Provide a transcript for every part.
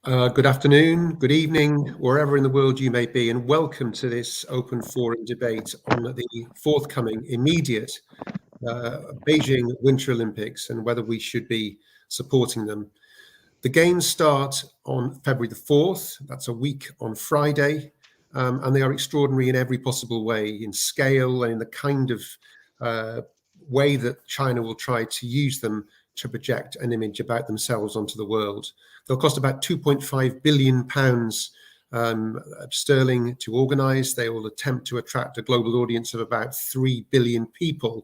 Good afternoon, good evening, wherever in the world you may be, and welcome to this open forum debate on the forthcoming immediate Beijing Winter Olympics and whether we should be supporting them. The Games start on February the 4th, that's a week on Friday, and they are extraordinary in every possible way, in scale and in the kind of way that China will try to use them to project an image about themselves onto the world. They'll cost about £2.5 billion sterling to organise. They will attempt to attract a global audience of about 3 billion people.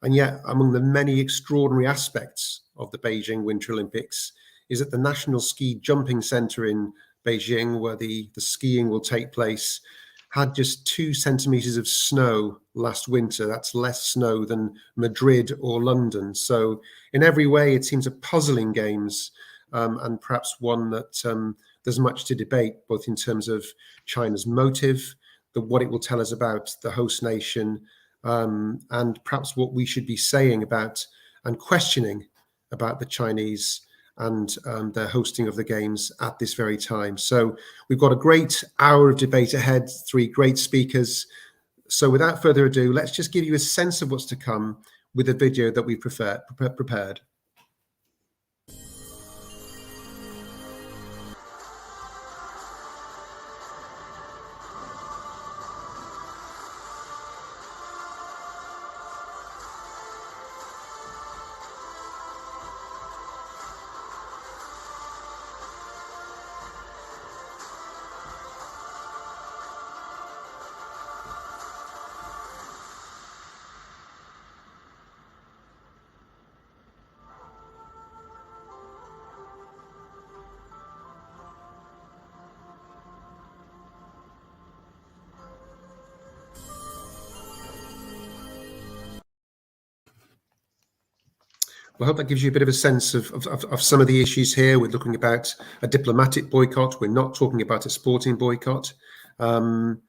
And yet, among the many extraordinary aspects of the Beijing Winter Olympics is that the National Ski Jumping Centre in Beijing, where the skiing will take place, had just 2 centimetres of snow last winter. That's less snow than Madrid or London. So in every way, it seems a puzzling games, and perhaps one that there's much to debate, both in terms of China's motive, what it will tell us about the host nation, and perhaps what we should be saying about and questioning about the Chinese and their hosting of the games at this very time. So we've got a great hour of debate ahead, 3 great speakers. So without further ado, let's just give you a sense of what's to come with a video that we've prepared. Well, I hope that gives you a bit of a sense of some of the issues here. We're looking about a diplomatic boycott. We're not talking about a sporting boycott. And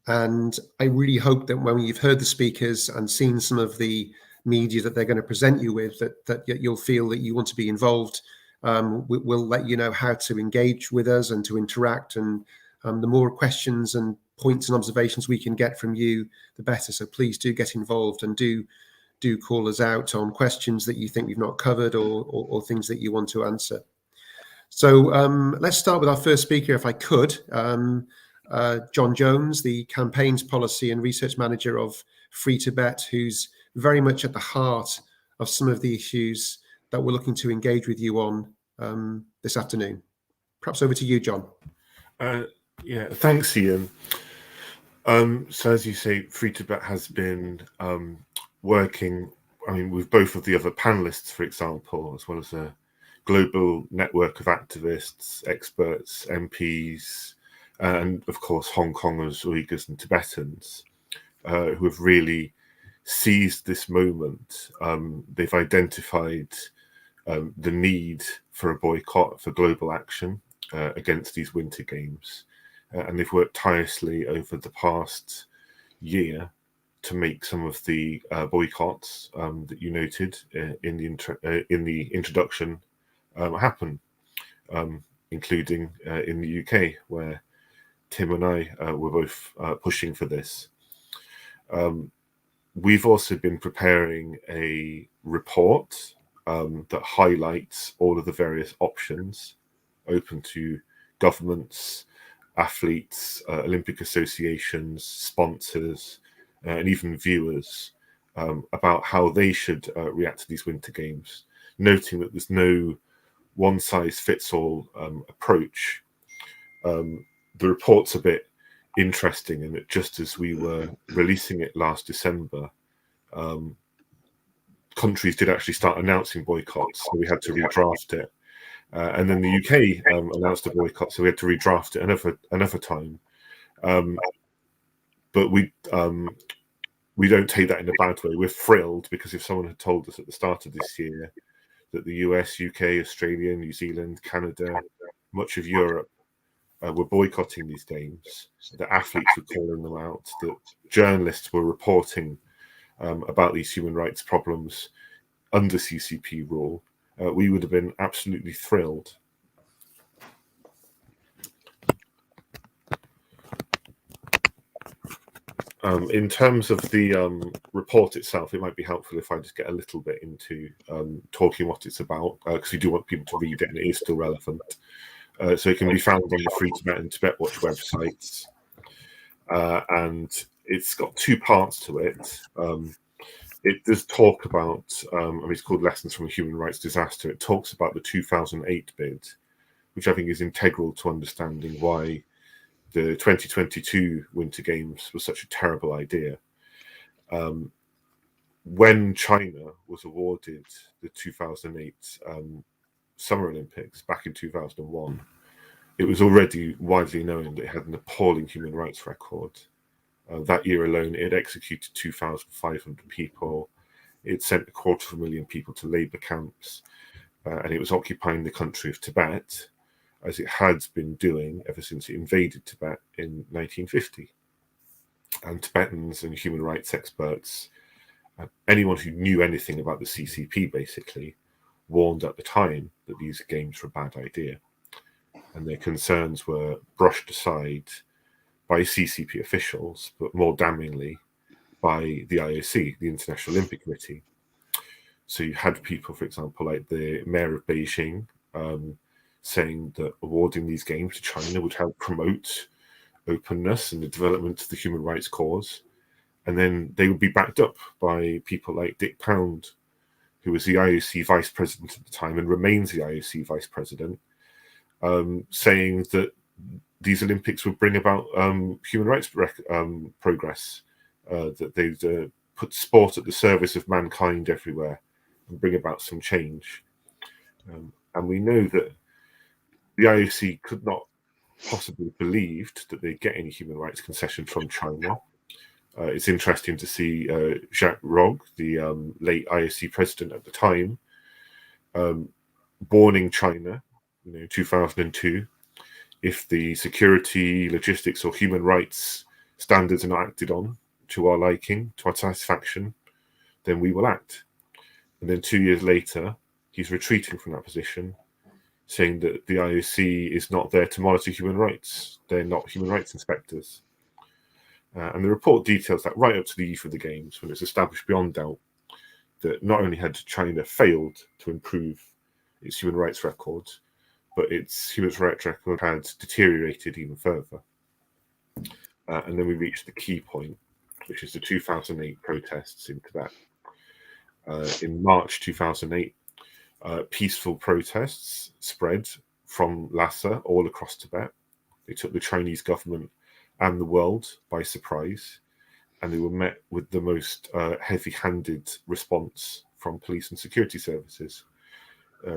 I really hope that when you've heard the speakers and seen some of the media that they're going to present you with, that you'll feel that you want to be involved. We'll let you know how to engage with us and to interact. And the more questions and points and observations we can get from you, the better. So please do get involved and do call us out on questions that you think we've not covered or things that you want to answer. So let's start with our first speaker, if I could. John Jones, the Campaigns Policy and Research Manager of Free Tibet, who's very much at the heart of some of the issues that we're looking to engage with you on this afternoon. Perhaps over to you, John. Yeah, thanks, Ian. So as you say, Free Tibet has been working, with both of the other panelists, for example, as well as a global network of activists, experts, MPs, and of course Hong Kongers, Uyghurs and Tibetans, who have really seized this moment. They've identified the need for a boycott, for global action against these Winter Games. And they've worked tirelessly over the past year to make some of the boycotts that you noted in the introduction happen, including in the UK, where Tim and I were both pushing for this. We've also been preparing a report that highlights all of the various options open to governments, athletes, Olympic associations, sponsors, and even viewers about how they should react to these Winter Games, noting that there's no one-size-fits-all approach. The report's a bit interesting in that just as we were releasing it last December, countries did actually start announcing boycotts, so we had to redraft it. And then the UK announced a boycott, so we had to redraft it another time. But we don't take that in a bad way. We're thrilled because if someone had told us at the start of this year that the US, UK, Australia, New Zealand, Canada, much of Europe were boycotting these games, that athletes were calling them out, that journalists were reporting about these human rights problems under CCP rule, we would have been absolutely thrilled. In terms of the report itself, it might be helpful if I just get a little bit into talking what it's about, because we do want people to read it and it is still relevant. So it can be found on the Free Tibet and Tibet Watch websites. And it's got two parts to it. It does talk about, it's called Lessons from a Human Rights Disaster. It talks about the 2008 bid, which I think is integral to understanding why the 2022 Winter Games was such a terrible idea. When China was awarded the 2008 Summer Olympics back in 2001, it was already widely known that it had an appalling human rights record. That year alone, it executed 2,500 people. It sent 250,000 people to labor camps, and it was occupying the country of Tibet, as it had been doing ever since it invaded Tibet in 1950. And Tibetans and human rights experts, anyone who knew anything about the CCP basically, warned at the time that these games were a bad idea. And their concerns were brushed aside by CCP officials, but more damningly by the IOC, the International Olympic Committee. So you had people, for example, like the mayor of Beijing, saying that awarding these games to China would help promote openness and the development of the human rights cause. And then they would be backed up by people like Dick Pound, who was the IOC vice president at the time and remains the IOC vice president, saying that these Olympics would bring about human rights progress, that they'd put sport at the service of mankind everywhere and bring about some change. And we know that the IOC could not possibly believed that they'd get any human rights concession from China. It's interesting to see Jacques Rogge, the late IOC president at the time, warning China, 2002, if the security, logistics, or human rights standards are not acted on to our liking, to our satisfaction, then we will act. And then 2 years later, he's retreating from that position, saying that the IOC is not there to monitor human rights. They're not human rights inspectors. And the report details that right up to the eve of the Games, when it's established beyond doubt that not only had China failed to improve its human rights record, but its human rights record had deteriorated even further. And then we reached the key point, which is the 2008 protests in Tibet. In March 2008, peaceful protests spread from Lhasa all across Tibet. They took the Chinese government and the world by surprise, and they were met with the most heavy-handed response from police and security services,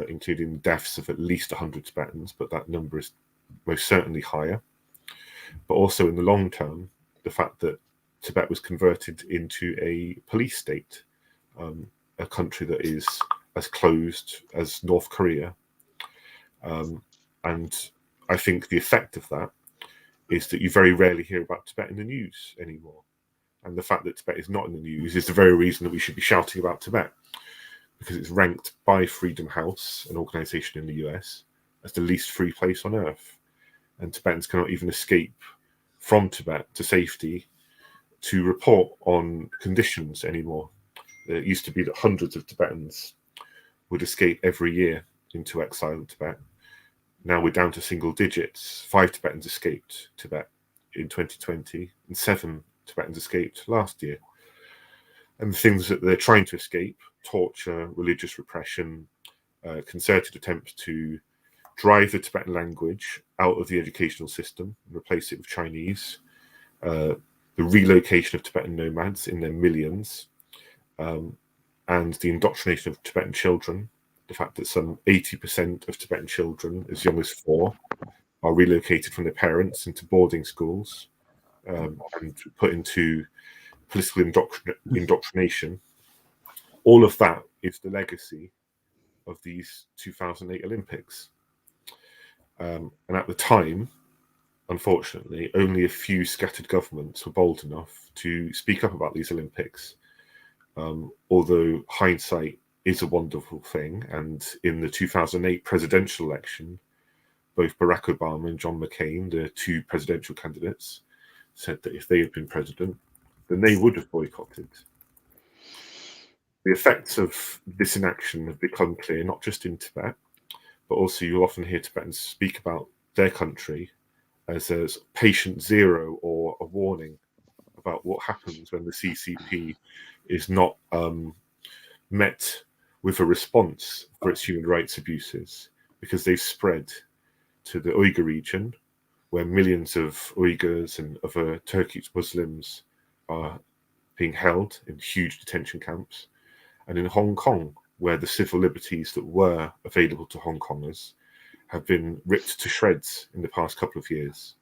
including deaths of at least 100 Tibetans, but that number is most certainly higher. But also in the long term, the fact that Tibet was converted into a police state, a country that is as closed as North Korea. And I think the effect of that is that you very rarely hear about Tibet in the news anymore. And the fact that Tibet is not in the news is the very reason that we should be shouting about Tibet, because it's ranked by Freedom House, an organization in the US, as the least free place on earth. And Tibetans cannot even escape from Tibet to safety to report on conditions anymore. It used to be that hundreds of Tibetans would escape every year into exile in Tibet. Now we're down to single digits. 5 Tibetans escaped Tibet in 2020, and 7 Tibetans escaped last year. And the things that they're trying to escape: torture, religious repression, concerted attempts to drive the Tibetan language out of the educational system and replace it with Chinese, the relocation of Tibetan nomads in their millions, and the indoctrination of Tibetan children. The fact that some 80% of Tibetan children, as young as 4, are relocated from their parents into boarding schools and put into political indoctrination. All of that is the legacy of these 2008 Olympics. And at the time, unfortunately, only a few scattered governments were bold enough to speak up about these Olympics. Although hindsight is a wonderful thing, and in the 2008 presidential election, both Barack Obama and John McCain, the 2 presidential candidates, said that if they had been president, then they would have boycotted. The effects of this inaction have become clear, not just in Tibet, but also you often hear Tibetans speak about their country as a patient zero or a warning about what happens when the CCP is not met with a response for its human rights abuses, because they've spread to the Uyghur region, where millions of Uyghurs and other Turkic Muslims are being held in huge detention camps, and in Hong Kong, where the civil liberties that were available to Hong Kongers have been ripped to shreds in the past couple of years.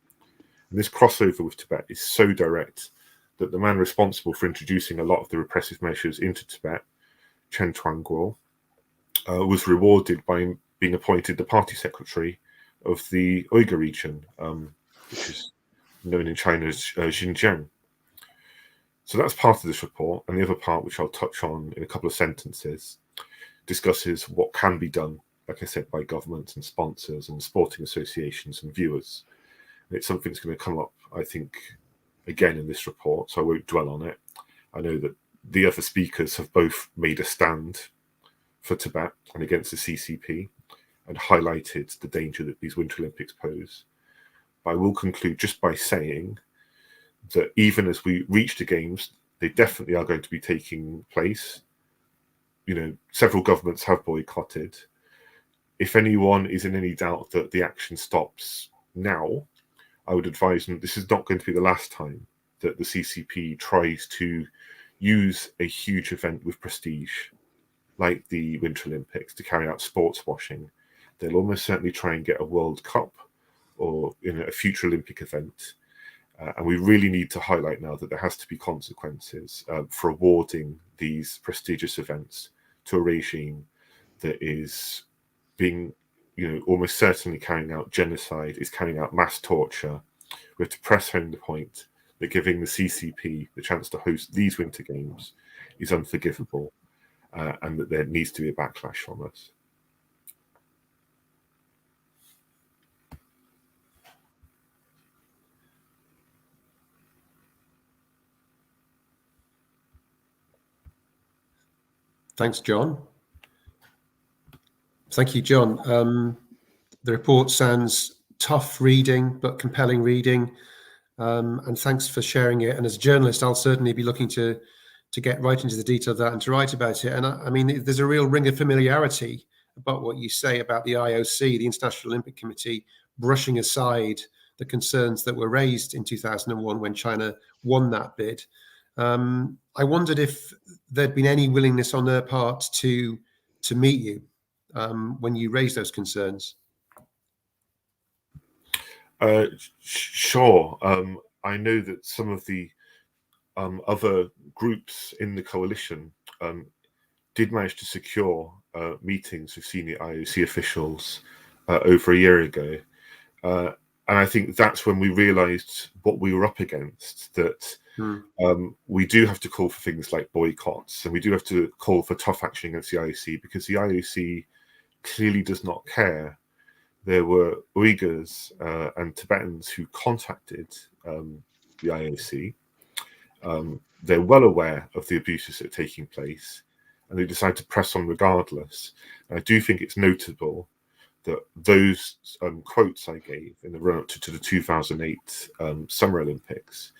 And this crossover with Tibet is so direct that the man responsible for introducing a lot of the repressive measures into Tibet, Chen Tuanguo, was rewarded by being appointed the party secretary of the Uyghur region, which is known in China as Xinjiang. So that's part of this report, and the other part, which I'll touch on in a couple of sentences, discusses what can be done, like I said, by governments and sponsors and sporting associations and viewers. And it's something that's going to come up, I think, again in this report, so I won't dwell on it. I know that the other speakers have both made a stand for Tibet and against the CCP and highlighted the danger that these Winter Olympics pose. But I will conclude just by saying that even as we reach the Games, they definitely are going to be taking place. You know, several governments have boycotted. If anyone is in any doubt that the action stops now, I would advise them this is not going to be the last time that the CCP tries to use a huge event with prestige, like the Winter Olympics, to carry out sports washing. They'll almost certainly try and get a World Cup or a future Olympic event. And we really need to highlight now that there has to be consequences for awarding these prestigious events to a regime that is being, almost certainly carrying out genocide, is carrying out mass torture. We have to press home the point that giving the CCP the chance to host these Winter Games is unforgivable, and that there needs to be a backlash from us. Thanks, John. Thank you, John. The report sounds tough reading, but compelling reading. And thanks for sharing it. And as a journalist, I'll certainly be looking to get right into the detail of that and to write about it. And I mean, there's a real ring of familiarity about what you say about the IOC, the International Olympic Committee, brushing aside the concerns that were raised in 2001 when China won that bid. I wondered if there'd been any willingness on their part to meet you when you raised those concerns. Sure. I know that some of the other groups in the coalition did manage to secure meetings with senior IOC officials over a year ago. And I think that's when we realized what we were up against, that we do have to call for things like boycotts, and we do have to call for tough action against the IOC, because the IOC clearly does not care. There were Uyghurs and Tibetans who contacted the IOC. They're well aware of the abuses that are taking place, and they decide to press on regardless. And I do think it's notable that those quotes I gave in the run-up to the 2008 Summer Olympics,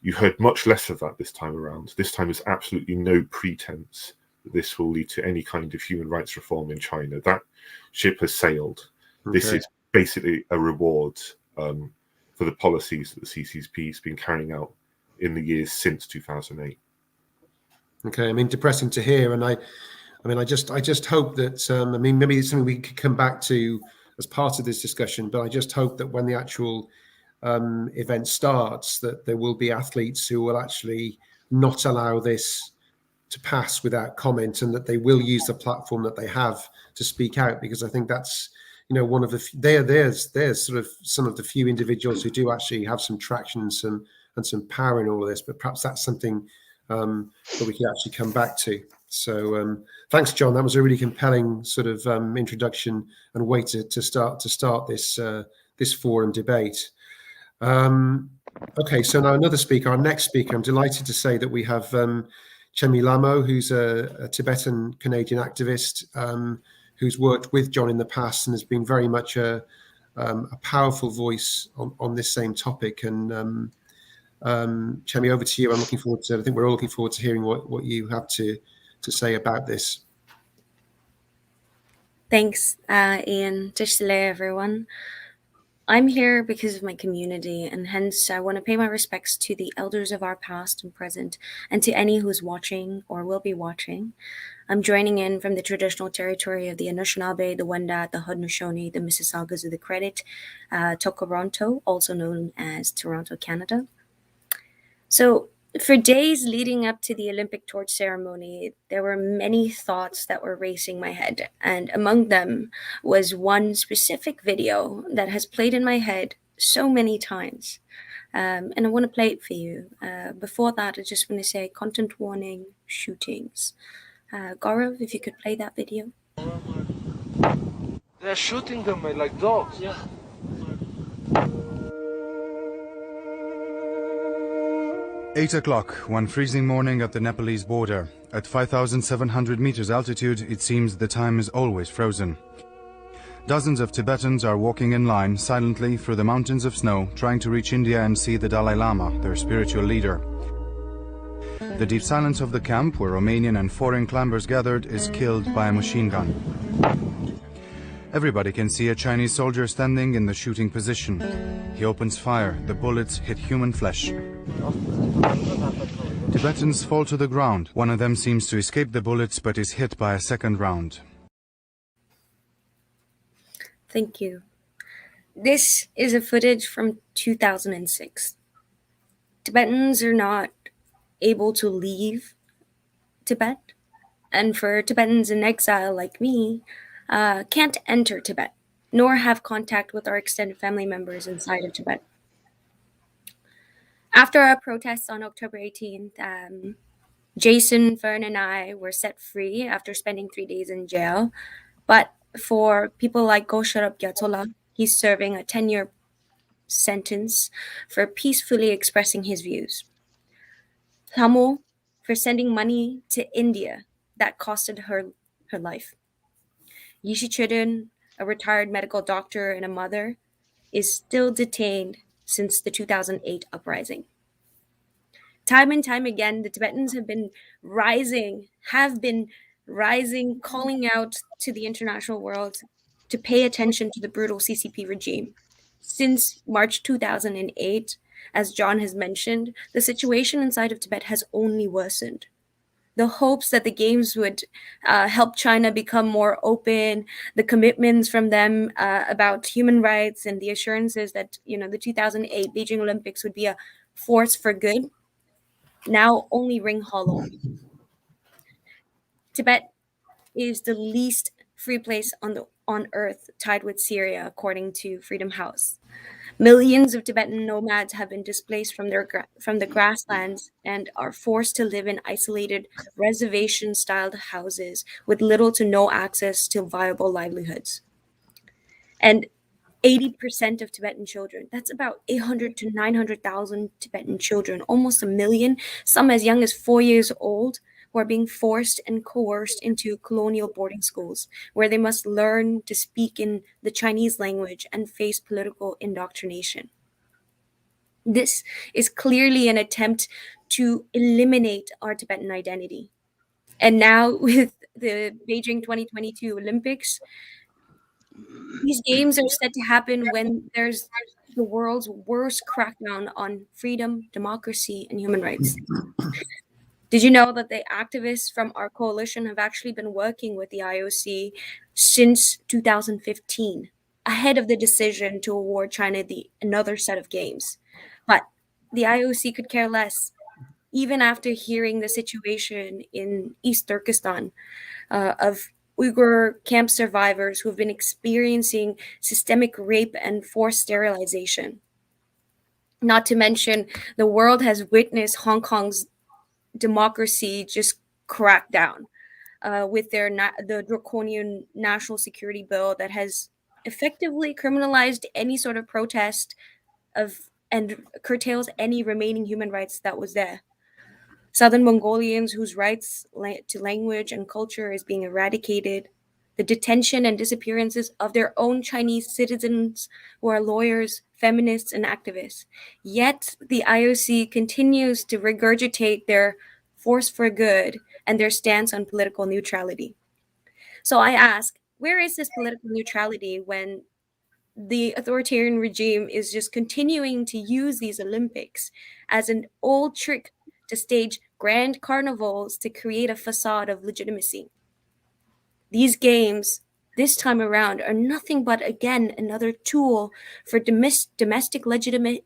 you heard much less of that this time around. This time there's absolutely no pretense that this will lead to any kind of human rights reform in China. That ship has sailed. Okay. This is basically a reward for the policies that the CCP has been carrying out in the years since 2008. Okay, I mean, depressing to hear, and I just hope that maybe it's something we could come back to as part of this discussion. But I just hope that when the actual event starts, that there will be athletes who will actually not allow this to pass without comment, and that they will use the platform that they have to speak out, because I think that's one of the there's sort of some of the few individuals who do actually have some traction and some power in all of this. But perhaps that's something that we could actually come back to. So thanks, John. That was a really compelling sort of introduction and way to start this forum debate. Okay, so now another speaker, our next speaker, I'm delighted to say that we have Chemi Lamo, who's a Tibetan Canadian activist who's worked with John in the past and has been very much a powerful voice on this same topic. And Chemi, over to you. I'm looking forward to, I think we're all looking forward to hearing what you have to say about this. Thanks, Ian. Tishle, everyone. I'm here because of my community, and hence I want to pay my respects to the elders of our past and present, and to any who's watching or will be watching. I'm joining in from the traditional territory of the Anishinaabe, the Wendat, the Haudenosaunee, the Mississaugas of the Credit, Toronto, also known as Toronto, Canada. So, for days leading up to the Olympic torch ceremony, there were many thoughts that were racing my head, and among them was one specific video that has played in my head so many times. And I want to play it for you. Before that, I just want to say content warning, shootings. Gaurav, if you could play that video. They're shooting them like dogs. Yeah. 8 o'clock, one freezing morning at the Nepalese border. At 5,700 meters altitude, it seems the time is always frozen. Dozens of Tibetans are walking in line silently through the mountains of snow, trying to reach India and see the Dalai Lama, their spiritual leader. The deep silence of the camp, where Romanian and foreign climbers gathered, is killed by a machine gun. Everybody can see a Chinese soldier standing in the shooting position. He opens fire. The bullets hit human flesh. Tibetans fall to the ground. One of them seems to escape the bullets but is hit by a second round. Thank you. This is a footage from 2006. Tibetans are not able to leave Tibet, and for Tibetans in exile like me, can't enter Tibet, nor have contact with our extended family members inside of Tibet. After our protests on October 18th, Jason, Fern, and I were set free after spending 3 days in jail. But for people like Gosharab Gyatola, he's serving a 10-year sentence for peacefully expressing his views. Thamo, for sending money to India that costed her life. Yishi Chudun, a retired medical doctor and a mother, is still detained since the 2008 uprising. Time and time again, the Tibetans have been rising, calling out to the international world to pay attention to the brutal CCP regime. Since March 2008, as John has mentioned, the situation inside of Tibet has only worsened. The hopes that the games would help China become more open, the commitments from them about human rights, and the assurances that the 2008 Beijing Olympics would be a force for good, now only ring hollow. Tibet is the least free place on earth, tied with Syria, according to Freedom House. Millions of Tibetan nomads have been displaced from the grasslands and are forced to live in isolated reservation-styled houses with little to no access to viable livelihoods. And 80% of Tibetan children, that's about 800 to 900,000 Tibetan children, almost a million, some as young as 4 years old, who are being forced and coerced into colonial boarding schools, where they must learn to speak in the Chinese language and face political indoctrination. This is clearly an attempt to eliminate our Tibetan identity. And now with the Beijing 2022 Olympics, these games are set to happen when there's the world's worst crackdown on freedom, democracy, and human rights. Did you know that the activists from our coalition have actually been working with the IOC since 2015, ahead of the decision to award China another set of games? But the IOC could care less, even after hearing the situation in East Turkestan of Uyghur camp survivors who have been experiencing systemic rape and forced sterilization. Not to mention, the world has witnessed Hong Kong's democracy just crack down with the draconian national security bill that has effectively criminalized any sort of protest of and curtails any remaining human rights that was there. Southern Mongolians whose rights to language and culture is being eradicated, the detention and disappearances of their own Chinese citizens who are lawyers, feminists, and activists. Yet the IOC continues to regurgitate their force for good and their stance on political neutrality. So I ask, where is this political neutrality when the authoritarian regime is just continuing to use these Olympics as an old trick to stage grand carnivals to create a facade of legitimacy? These games, this time around, are nothing but, again, another tool for domestic legitimation,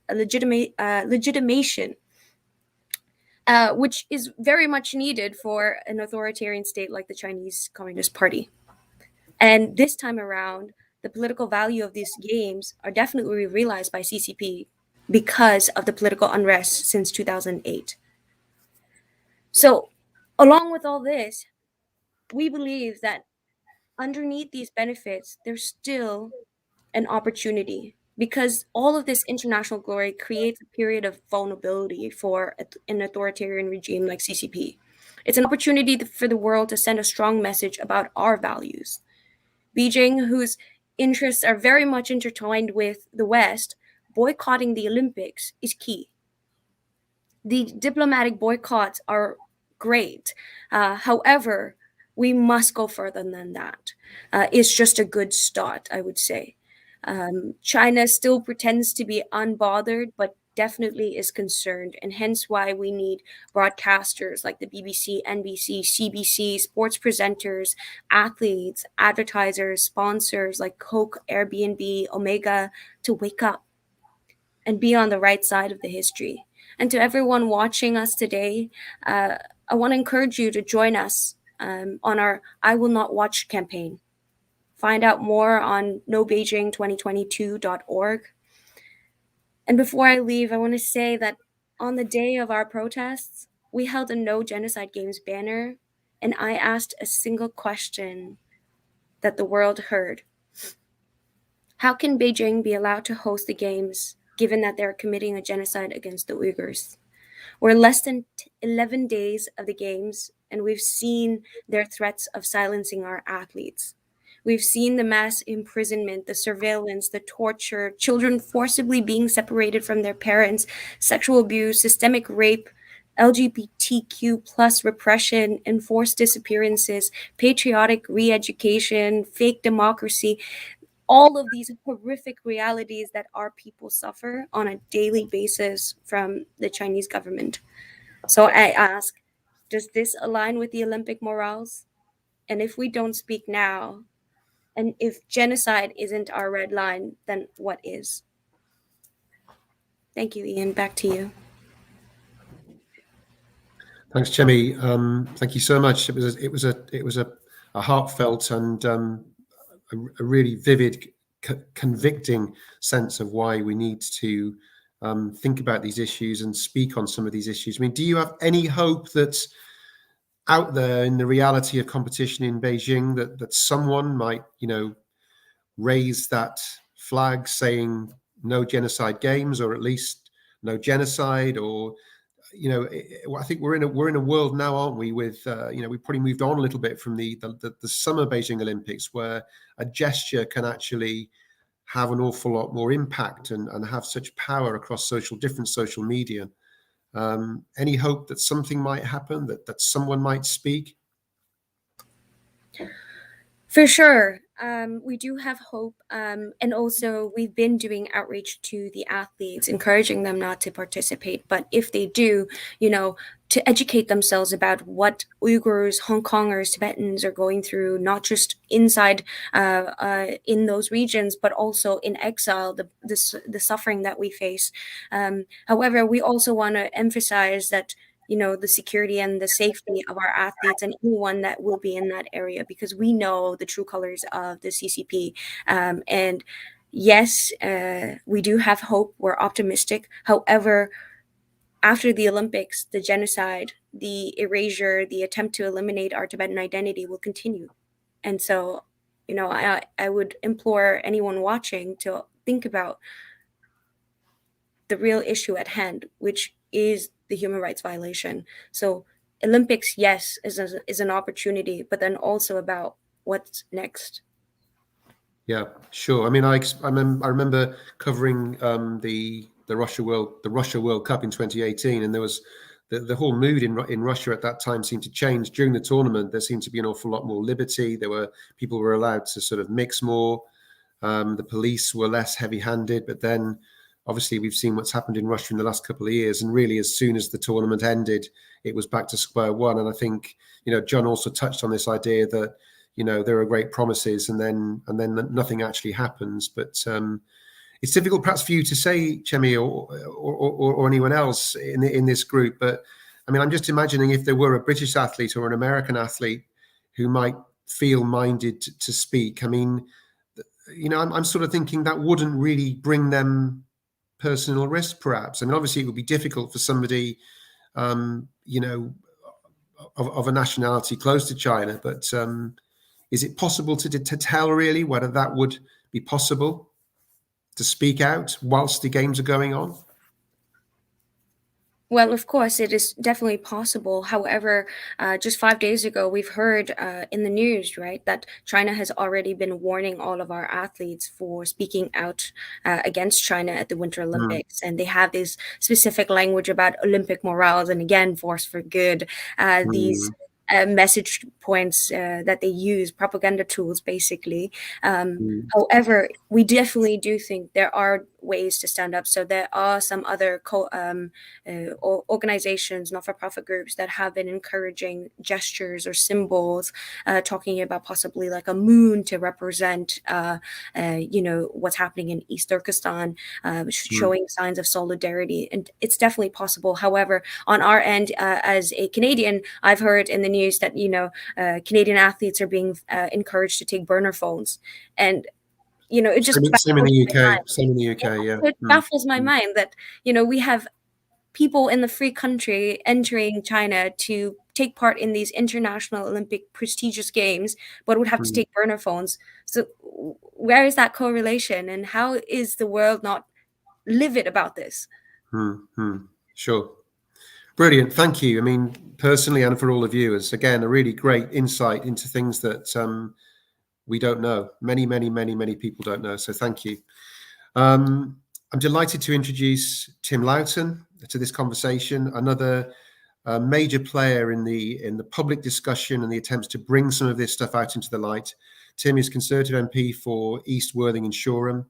which is very much needed for an authoritarian state like the Chinese Communist Party. And this time around, the political value of these games are definitely realized by CCP because of the political unrest since 2008. So, along with all this, we believe that underneath these benefits, there's still an opportunity, because all of this international glory creates a period of vulnerability for an authoritarian regime like CCP. It's an opportunity for the world to send a strong message about our values. Beijing, whose interests are very much intertwined with the West, boycotting the Olympics is key. The diplomatic boycotts are great. However, we must go further than that. It's just a good start, I would say. China still pretends to be unbothered, but definitely is concerned, and hence why we need broadcasters like the BBC, NBC, CBC, sports presenters, athletes, advertisers, sponsors like Coke, Airbnb, Omega to wake up and be on the right side of the history. And to everyone watching us today, I want to encourage you to join us on our I Will Not Watch campaign. Find out more on nobeijing2022.org. And before I leave, I want to say that on the day of our protests, we held a No Genocide Games banner, and I asked a single question that the world heard. How can Beijing be allowed to host the games given that they're committing a genocide against the Uyghurs? We're less than 11 days of the games, and we've seen their threats of silencing our athletes. We've seen the mass imprisonment, the surveillance, the torture, children forcibly being separated from their parents, sexual abuse, systemic rape, LGBTQ plus repression, enforced disappearances, patriotic re-education, fake democracy. All of these horrific realities that our people suffer on a daily basis from the Chinese government. So I ask, does this align with the Olympic morals? And if we don't speak now, and if genocide isn't our red line, then what is? Thank you, Ian. Back to you. Thanks, Chemi. Thank you so much. It was a heartfelt and a really vivid, convicting sense of why we need to think about these issues and speak on some of these issues. I mean, do you have any hope that out there in the reality of competition in Beijing that someone might, raise that flag saying no genocide games, or at least no genocide, or I think we're in a world now, aren't we? With we've probably moved on a little bit from the summer Beijing Olympics, where a gesture can actually have an awful lot more impact and have such power across different social media. Any hope that something might happen, that someone might speak? For sure. We do have hope. And also, we've been doing outreach to the athletes, encouraging them not to participate. But if they do, to educate themselves about what Uyghurs, Hong Kongers, Tibetans are going through, not just inside in those regions, but also in exile, the suffering that we face. However, we also want to emphasize that the security and the safety of our athletes and anyone that will be in that area, because we know the true colors of the CCP. And yes, we do have hope. We're optimistic. However, after the Olympics, the genocide, the erasure, the attempt to eliminate our Tibetan identity will continue. And so, I would implore anyone watching to think about the real issue at hand, which is the human rights violation. So Olympics, yes, is an opportunity, but then also about what's next. Yeah, sure. I mean, I remember covering the Russia World Cup in 2018, and there was the whole mood in Russia at that time seemed to change during the tournament. There seemed to be an awful lot more liberty. People were allowed to sort of mix more. The police were less heavy-handed, but then obviously we've seen what's happened in Russia in the last couple of years, and really as soon as the tournament ended, it was back to square one. And I think, John also touched on this idea that, there are great promises and then nothing actually happens. But it's difficult perhaps for you to say, Chemi, or anyone else in this group. But I mean, I'm just imagining if there were a British athlete or an American athlete who might feel minded to speak. I mean, I'm sort of thinking that wouldn't really bring them personal risk, perhaps. I mean, obviously it would be difficult for somebody, of a nationality close to China, but is it possible to tell really whether that would be possible to speak out whilst the games are going on? Well, of course, it is definitely possible. However, just 5 days ago, we've heard in the news, right, that China has already been warning all of our athletes for speaking out against China at the Winter Olympics. And they have this specific language about Olympic morals and, again, force for good, these message points that they use, propaganda tools, basically. However, we definitely do think there are ways to stand up. So there are some other organizations, not-for-profit groups that have been encouraging gestures or symbols, talking about possibly like a moon to represent, what's happening in East Turkestan, showing signs of solidarity. And it's definitely possible. However, on our end, as a Canadian, I've heard in the news that, Canadian athletes are being encouraged to take burner phones. And it just same in the UK. Same in the UK, yeah. It baffles my mind that we have people in the free country entering China to take part in these international Olympic prestigious games, but would have to take burner phones. So where is that correlation, and how is the world not livid about this? Sure. Brilliant. Thank you. I mean, personally, and for all the viewers, again, a really great insight into things that we don't know. Many people don't know. So thank you. I'm delighted to introduce Tim Lowton to this conversation, another major player in the public discussion and the attempts to bring some of this stuff out into the light. Tim is Conservative MP for East Worthing and Shoreham.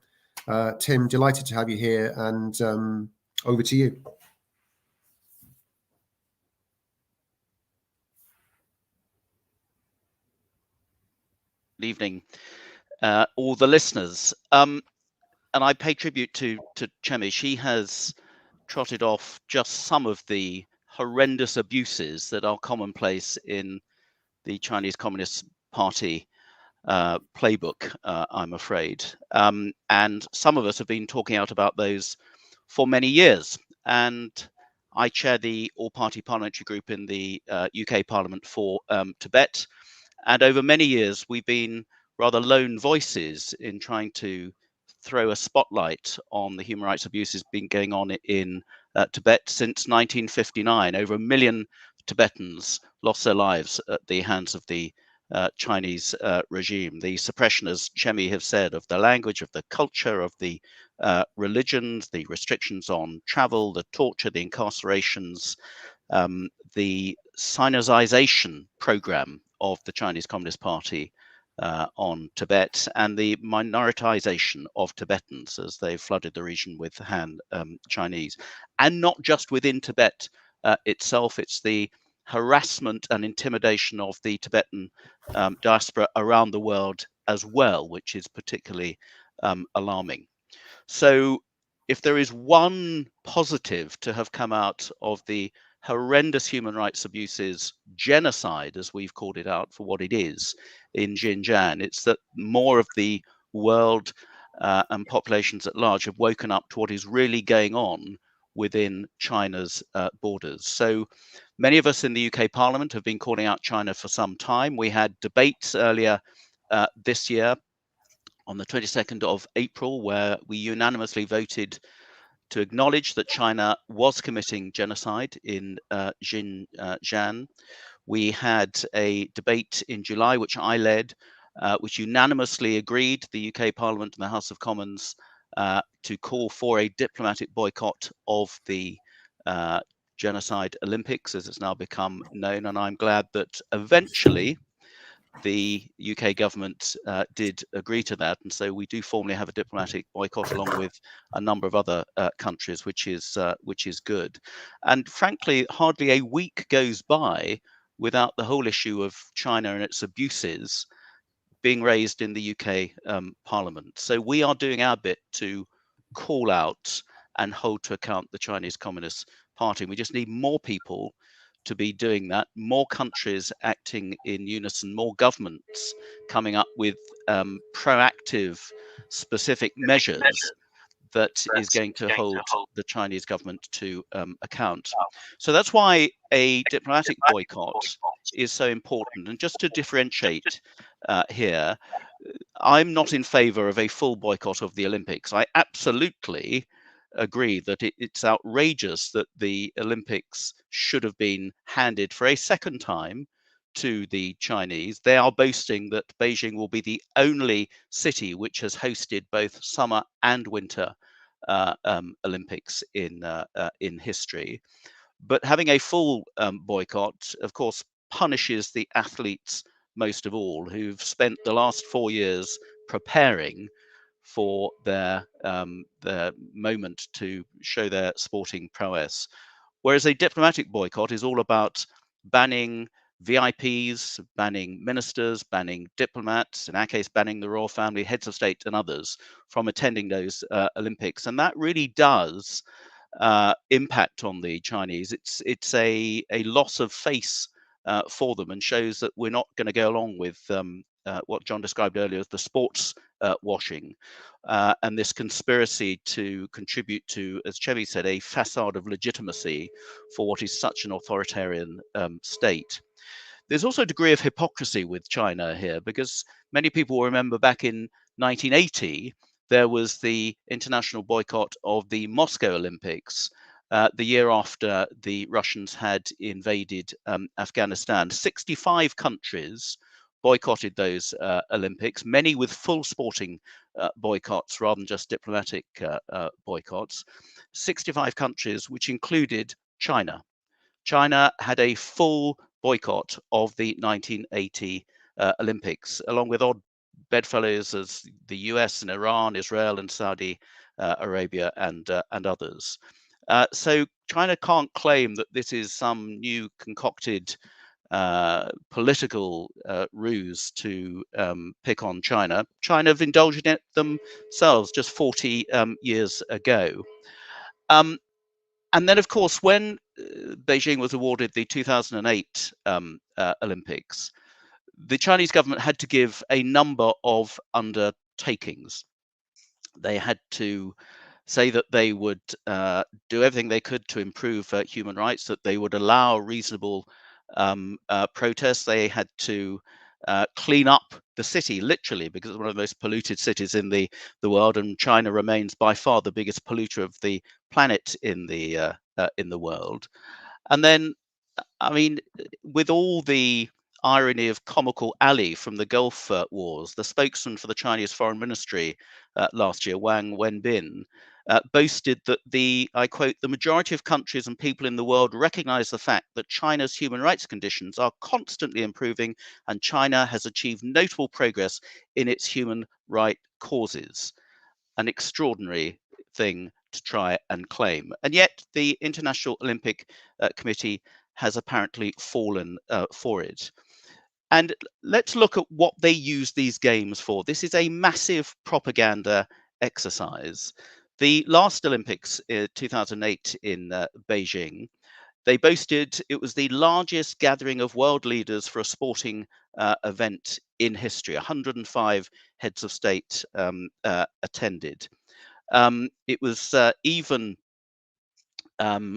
Tim, delighted to have you here, and over to you. Good evening, all the listeners. And I pay tribute to Chemi. She has trotted off just some of the horrendous abuses that are commonplace in the Chinese Communist Party playbook, I'm afraid. And some of us have been talking out about those for many years. And I chair the all-party parliamentary group in the UK Parliament for Tibet. And over many years, we've been rather lone voices in trying to throw a spotlight on the human rights abuses been going on in Tibet since 1959. Over 1 million Tibetans lost their lives at the hands of the Chinese regime. The suppression, as Chemi have said, of the language, of the culture, of the religions, the restrictions on travel, the torture, the incarcerations, the Sinization program of the Chinese Communist Party on Tibet, and the minoritization of Tibetans as they flooded the region with Han Chinese. And not just within Tibet itself, it's the harassment and intimidation of the Tibetan diaspora around the world as well, which is particularly alarming. So if there is one positive to have come out of the horrendous human rights abuses, genocide, as we've called it out for what it is, in Xinjiang, it's that more of the world and populations at large have woken up to what is really going on within China's borders. So many of us in the UK Parliament have been calling out China for some time. We had debates earlier this year on the 22nd of April, where we unanimously voted to acknowledge that China was committing genocide in Xinjiang. We had a debate in July, which I led, which unanimously agreed, the UK Parliament and the House of Commons, to call for a diplomatic boycott of the Genocide Olympics, as it's now become known. And I'm glad that eventually the UK government did agree to that. And so we do formally have a diplomatic boycott along with a number of other countries, which is good. And frankly, hardly a week goes by without the whole issue of China and its abuses being raised in the UK Parliament. So we are doing our bit to call out and hold to account the Chinese Communist Party. We just need more people to be doing that, more countries acting in unison, more governments coming up with proactive, specific measures that is going to hold the Chinese government to account. So that's why a diplomatic boycott is so important. And just to differentiate here, I'm not in favor of a full boycott of the Olympics. I absolutely agree that it's outrageous that the Olympics should have been handed for a second time to the Chinese. They are boasting that Beijing will be the only city which has hosted both summer and winter Olympics in history. But having a full boycott, of course, punishes the athletes most of all, who've spent the last 4 years preparing for their moment to show their sporting prowess. Whereas a diplomatic boycott is all about banning VIPs, banning ministers, banning diplomats, in our case, banning the royal family, heads of state and others from attending those Olympics. And that really does impact on the Chinese. It's a loss of face for them, and shows that we're not going to go along with what John described earlier as the sports washing and this conspiracy to contribute to, as Chemi said, a facade of legitimacy for what is such an authoritarian state. There's also a degree of hypocrisy with China here, because many people will remember back in 1980, there was the international boycott of the Moscow Olympics, the year after the Russians had invaded Afghanistan. 65 countries boycotted those Olympics, many with full sporting boycotts rather than just diplomatic boycotts. 65 countries, which included China. China had a full boycott of the 1980 Olympics, along with odd bedfellows as the US and Iran, Israel and Saudi Arabia and others. So China can't claim that this is some new concocted political ruse to pick on China. China have indulged in it themselves just 40 years ago. And then, of course, when Beijing was awarded the 2008 Olympics, the Chinese government had to give a number of undertakings. They had to say that they would do everything they could to improve human rights, that they would allow reasonable protests. They had to clean up the city, literally, because it's one of the most polluted cities in the world, and China remains by far the biggest polluter of the planet in the world. And then, I mean, with all the irony of comical Ali from the Gulf Wars, the spokesman for the Chinese Foreign Ministry last year, Wang Wenbin, boasted that I quote, the majority of countries and people in the world recognize the fact that China's human rights conditions are constantly improving, and China has achieved notable progress in its human right causes. An extraordinary thing to try and claim. And yet the International Olympic Committee has apparently fallen for it. And let's look at what they use these games for. This is a massive propaganda exercise. The last Olympics, 2008 in Beijing, they boasted it was the largest gathering of world leaders for a sporting event in history. 105 heads of state attended. It was even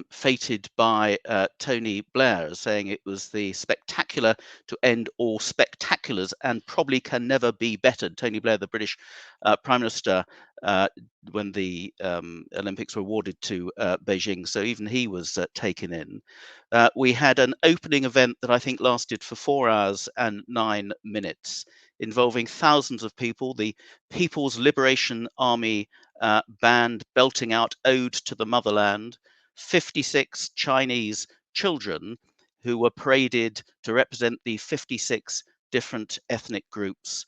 feted by Tony Blair as saying it was the spectacular to end all spectaculars and probably can never be bettered. Tony Blair, the British Prime Minister, when the Olympics were awarded to Beijing, so even he was taken in. We had an opening event that I think lasted for 4 hours and 9 minutes, involving thousands of people. The People's Liberation Army band belting out Ode to the Motherland, 56 Chinese children who were paraded to represent the 56 different ethnic groups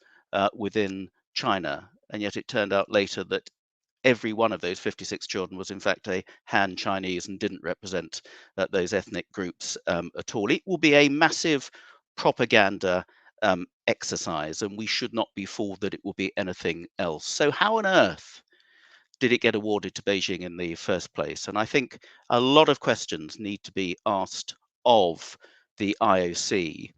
within China. And yet it turned out later that every one of those 56 children was in fact a Han Chinese and didn't represent those ethnic groups at all. It will be a massive propaganda exercise, and we should not be fooled that it will be anything else. So how on earth did it get awarded to Beijing in the first place? And I think a lot of questions need to be asked of the IOC.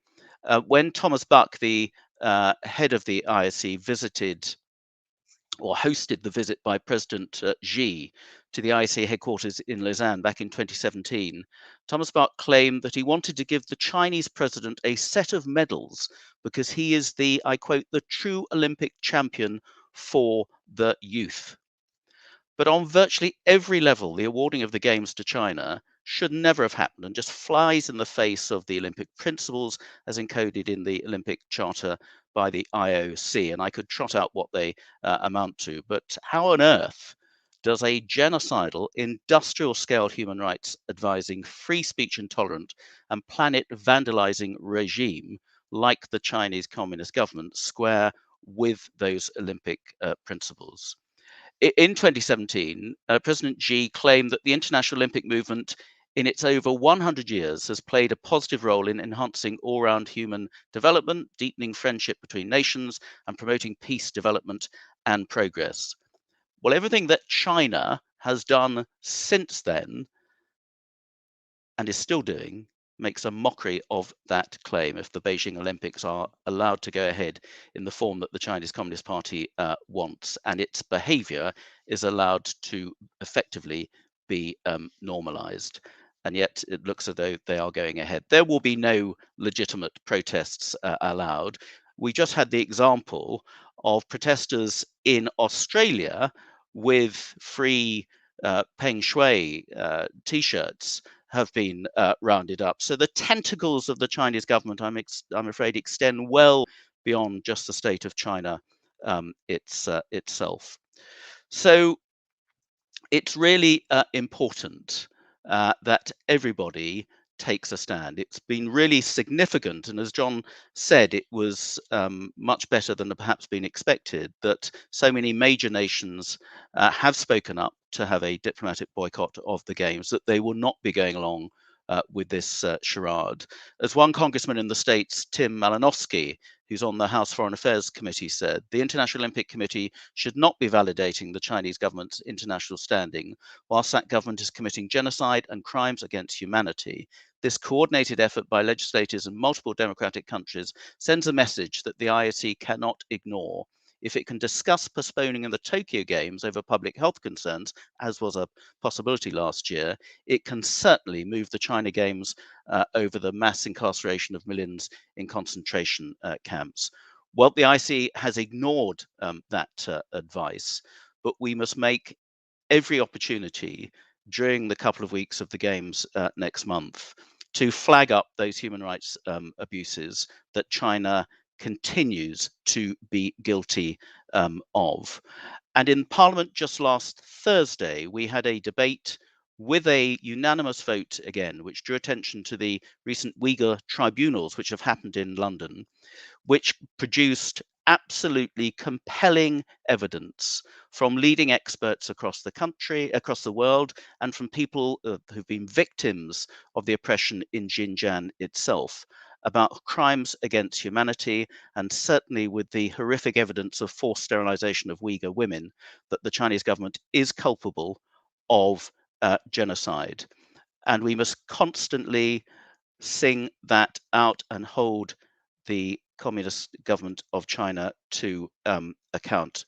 When Thomas Buck, the head of the IOC, visited or hosted the visit by President Xi to the IOC headquarters in Lausanne back in 2017, Thomas Bach claimed that he wanted to give the Chinese president a set of medals because he is the, I quote, the true Olympic champion for the youth. But on virtually every level, the awarding of the Games to China should never have happened and just flies in the face of the Olympic principles as encoded in the Olympic Charter by the IOC. And I could trot out what they amount to, but how on earth does a genocidal, industrial scale human rights advising, free speech intolerant and planet vandalizing regime like the Chinese Communist government square with those Olympic principles? In 2017, President Xi claimed that the international Olympic movement in its over 100 years has played a positive role in enhancing all-round human development, deepening friendship between nations, and promoting peace, development, and progress. Well, everything that China has done since then, and is still doing, makes a mockery of that claim if the Beijing Olympics are allowed to go ahead in the form that the Chinese Communist Party wants, and its behavior is allowed to effectively be normalized. And yet it looks as though they are going ahead. There will be no legitimate protests allowed. We just had the example of protesters in Australia with free Peng Shui t-shirts have been rounded up. So the tentacles of the Chinese government, I'm afraid, extend well beyond just the state of China itself. So it's really important that everybody takes a stand. It's been really significant, and as John said, it was much better than perhaps been expected that so many major nations have spoken up to have a diplomatic boycott of the Games, that they will not be going along with this charade. As one congressman in the States, Tim Malinowski, who's on the House Foreign Affairs Committee, said, the International Olympic Committee should not be validating the Chinese government's international standing, whilst that government is committing genocide and crimes against humanity. This coordinated effort by legislators in multiple democratic countries sends a message that the IOC cannot ignore. If it can discuss postponing the Tokyo Games over public health concerns, as was a possibility last year, it can certainly move the China Games over the mass incarceration of millions in concentration camps. Well, the IOC has ignored that advice, but we must make every opportunity during the couple of weeks of the Games next month to flag up those human rights abuses that China continues to be guilty of. And in Parliament just last Thursday, we had a debate with a unanimous vote again, which drew attention to the recent Uyghur tribunals which have happened in London, which produced absolutely compelling evidence from leading experts across the country, across the world, and from people who've been victims of the oppression in Xinjiang itself, about crimes against humanity, and certainly with the horrific evidence of forced sterilization of Uyghur women, that the Chinese government is culpable of genocide. And we must constantly sing that out and hold the Communist government of China to account.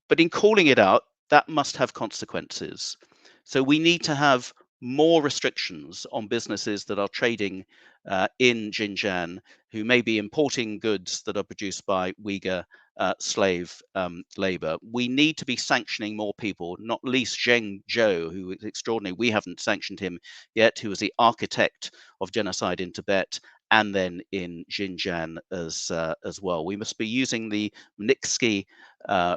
But in calling it out, that must have consequences. So we need to have more restrictions on businesses that are trading in Xinjiang, who may be importing goods that are produced by Uyghur slave labor. We need to be sanctioning more people, not least Zheng Zhou, who is extraordinary. We haven't sanctioned him yet, who was the architect of genocide in Tibet and then in Xinjiang as well. We must be using the Magnitsky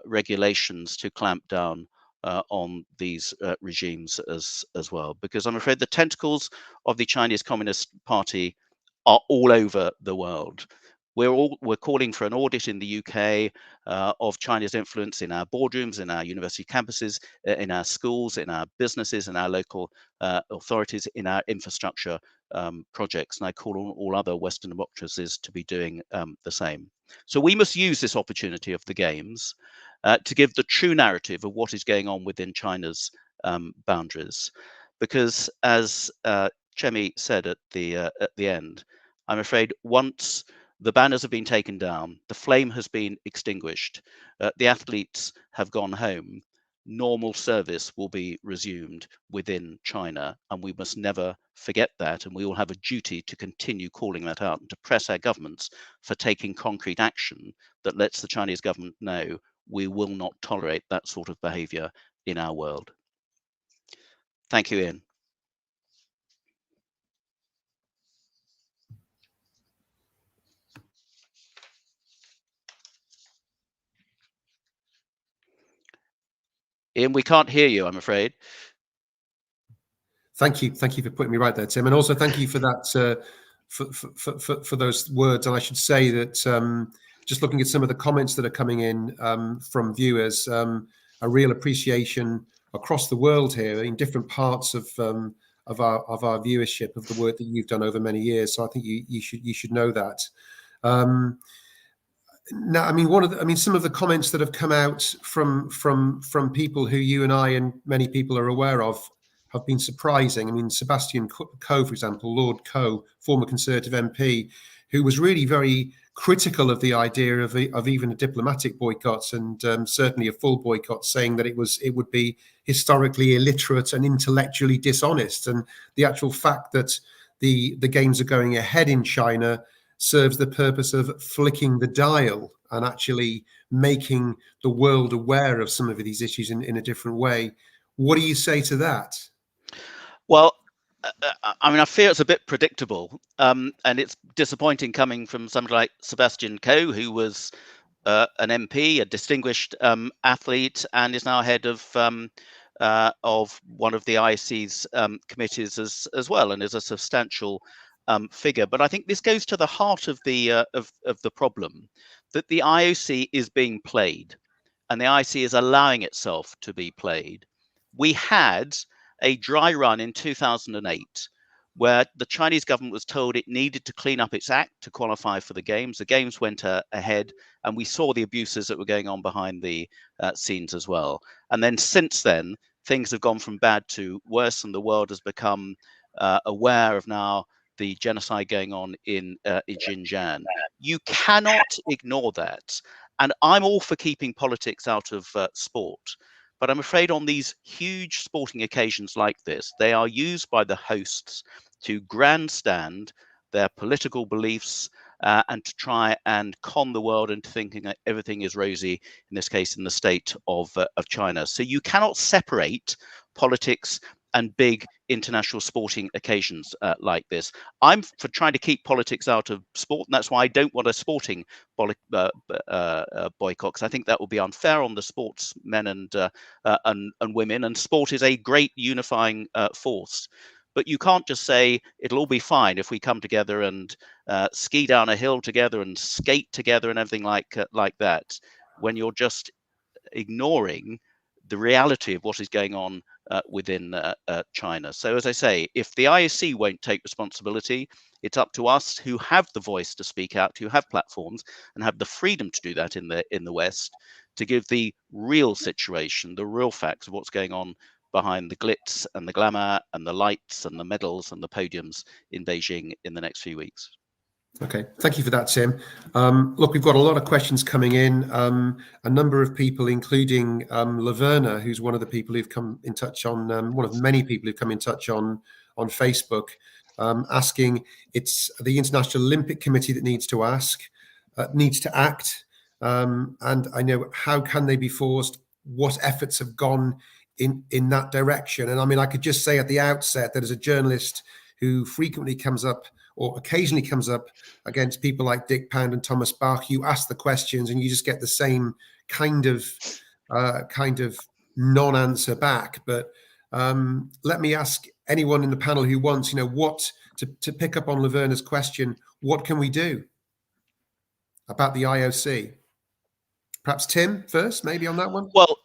regulations to clamp down on these regimes as well, because I'm afraid the tentacles of the Chinese Communist Party are all over the world. We're calling for an audit in the UK of China's influence in our boardrooms, in our university campuses, in our schools, in our businesses, in our local authorities, in our infrastructure projects. And I call on all other Western democracies to be doing the same. So we must use this opportunity of the Games to give the true narrative of what is going on within China's boundaries. Because as Chemi said at the end, I'm afraid once the banners have been taken down, the flame has been extinguished, the athletes have gone home, normal service will be resumed within China, and we must never forget that, and we all have a duty to continue calling that out and to press our governments for taking concrete action that lets the Chinese government know we will not tolerate that sort of behavior in our world. Thank you, Ian. Ian, we can't hear you, I'm afraid. Thank you for putting me right there, Tim, and also thank you for that for those words. And I should say that just looking at some of the comments that are coming in from viewers, a real appreciation across the world here in different parts of our viewership of the work that you've done over many years. So I think you should know that. Now, I mean, some of the comments that have come out from people who you and I and many people are aware of have been surprising. I mean, Sebastian Coe, for example, Lord Coe, former Conservative MP, who was really very critical of the idea of even a diplomatic boycott and certainly a full boycott, saying that it would be historically illiterate and intellectually dishonest. And the actual fact that the Games are going ahead in China serves the purpose of flicking the dial and actually making the world aware of some of these issues in a different way. What do you say to that? Well, I mean, I fear it's a bit predictable, and it's disappointing coming from somebody like Sebastian Coe, who was an MP, a distinguished athlete, and is now head of one of the IOC's committees as well, and is a substantial figure. But I think this goes to the heart of the problem, that the IOC is being played, and the IOC is allowing itself to be played. We had a dry run in 2008 where the Chinese government was told it needed to clean up its act to qualify for the Games. The Games went ahead, and we saw the abuses that were going on behind the scenes as well. And then since then, things have gone from bad to worse, and the world has become aware of now the genocide going on in Xinjiang. You cannot ignore that. And I'm all for keeping politics out of sport. But I'm afraid on these huge sporting occasions like this, they are used by the hosts to grandstand their political beliefs and to try and con the world into thinking that everything is rosy, in this case, in the state of China. So you cannot separate politics and big international sporting occasions like this. I'm for trying to keep politics out of sport, and that's why I don't want a sporting boycott, because I think that will be unfair on the sportsmen and women. And sport is a great unifying force. But you can't just say it'll all be fine if we come together and ski down a hill together and skate together and everything like that, when you're just ignoring the reality of what is going on within China. So as I say, if the IOC won't take responsibility, it's up to us who have the voice to speak out, who have platforms and have the freedom to do that in the West, to give the real situation, the real facts of what's going on behind the glitz and the glamour and the lights and the medals and the podiums in Beijing in the next few weeks. Okay, thank you for that, Tim. Look, we've got a lot of questions coming in. A number of people, including Laverna, who's one of the people who've come in touch on, one of many people who've come in touch on Facebook, asking, it's the International Olympic Committee that needs to act. And I know, how can they be forced? What efforts have gone in that direction? And I mean, I could just say at the outset that as a journalist who frequently comes up, or occasionally comes up, against people like Dick Pound and Thomas Bach, you ask the questions and you just get the same kind of non-answer back. But let me ask anyone in the panel who wants, what to pick up on Laverna's question, what can we do about the IOC? Perhaps Tim first, maybe on that one. Well,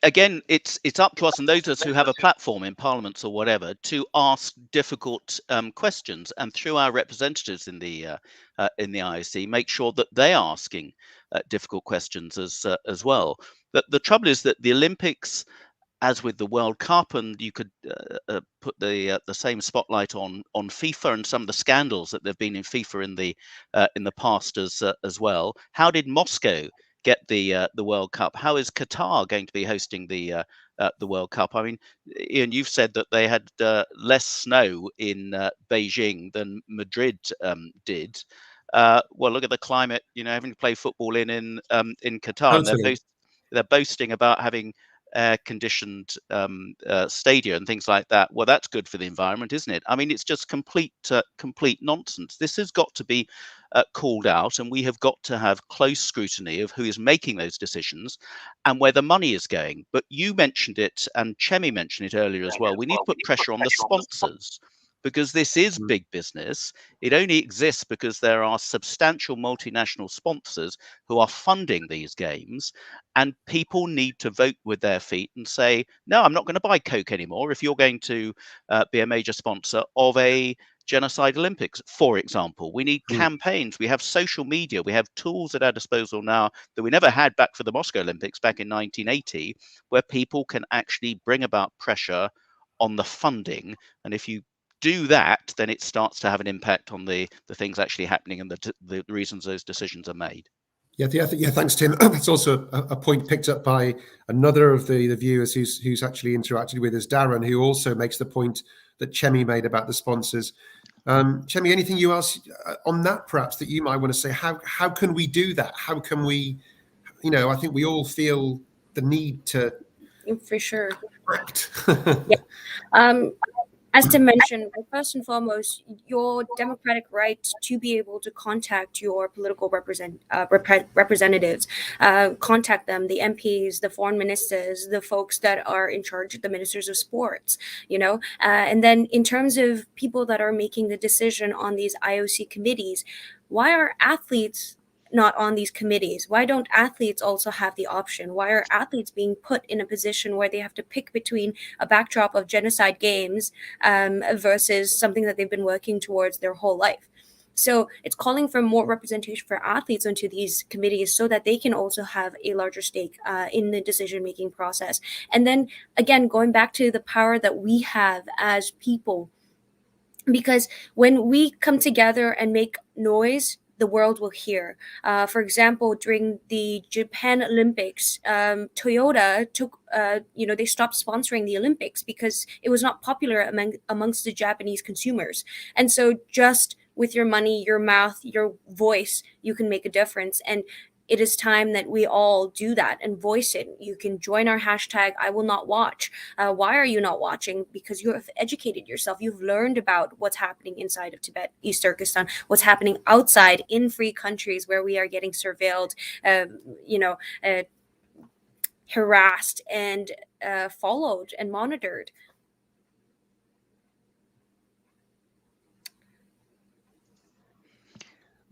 again, it's up to us and those of us who have a platform in parliaments or whatever to ask difficult questions, and through our representatives in the IOC, make sure that they are asking difficult questions as well. But the trouble is that the Olympics, as with the World Cup, and you could put the same spotlight on FIFA and some of the scandals that there've been in FIFA in the past as well. How did Moscow get the World Cup? How is Qatar going to be hosting the World Cup? I mean, Ian, you've said that they had less snow in Beijing than Madrid did. Well, look at the climate. Having to play football in Qatar, Totally. and they're boasting about having air-conditioned stadia and things like that. Well, that's good for the environment, isn't it? I mean, it's just complete nonsense. This has got to be called out, and we have got to have close scrutiny of who is making those decisions and where the money is going. But you mentioned it, and Chemi mentioned it earlier as well. We need to put pressure on the sponsors, because this is big business. It only exists because there are substantial multinational sponsors who are funding these games, and people need to vote with their feet and say, no, I'm not going to buy Coke anymore if you're going to be a major sponsor of a genocide Olympics, for example. We need campaigns. We have social media. We have tools at our disposal now that we never had back for the Moscow Olympics back in 1980, where people can actually bring about pressure on the funding. And if you do that, then it starts to have an impact on the things actually happening and the reasons those decisions are made. Yeah, thanks, Tim. That's also a point picked up by another of the viewers who's actually interacted with us, Darren, who also makes the point that Chemi made about the sponsors. Chemi, anything you else on that perhaps that you might want to say? How can we do that? How can we, I think we all feel the need to for sure act. Yeah. As Tim mentioned, first and foremost, your democratic right to be able to contact your political representatives, contact them, the MPs, the foreign ministers, the folks that are in charge, the ministers of sports, and then in terms of people that are making the decision on these IOC committees, why are athletes not on these committees? Why don't athletes also have the option? Why are athletes being put in a position where they have to pick between a backdrop of genocide games versus something that they've been working towards their whole life? So it's calling for more representation for athletes onto these committees so that they can also have a larger stake in the decision-making process. And then again, going back to the power that we have as people, because when we come together and make noise, the world will hear. For example, during the Japan Olympics, Toyota took, they stopped sponsoring the Olympics because it was not popular amongst the Japanese consumers. And so just with your money, your mouth, your voice, you can make a difference. And it is time that we all do that and voice it. You can join our hashtag, I will not watch. Why are you not watching? Because you have educated yourself. You've learned about what's happening inside of Tibet, East Turkestan, what's happening outside in free countries where we are getting surveilled, harassed and followed and monitored.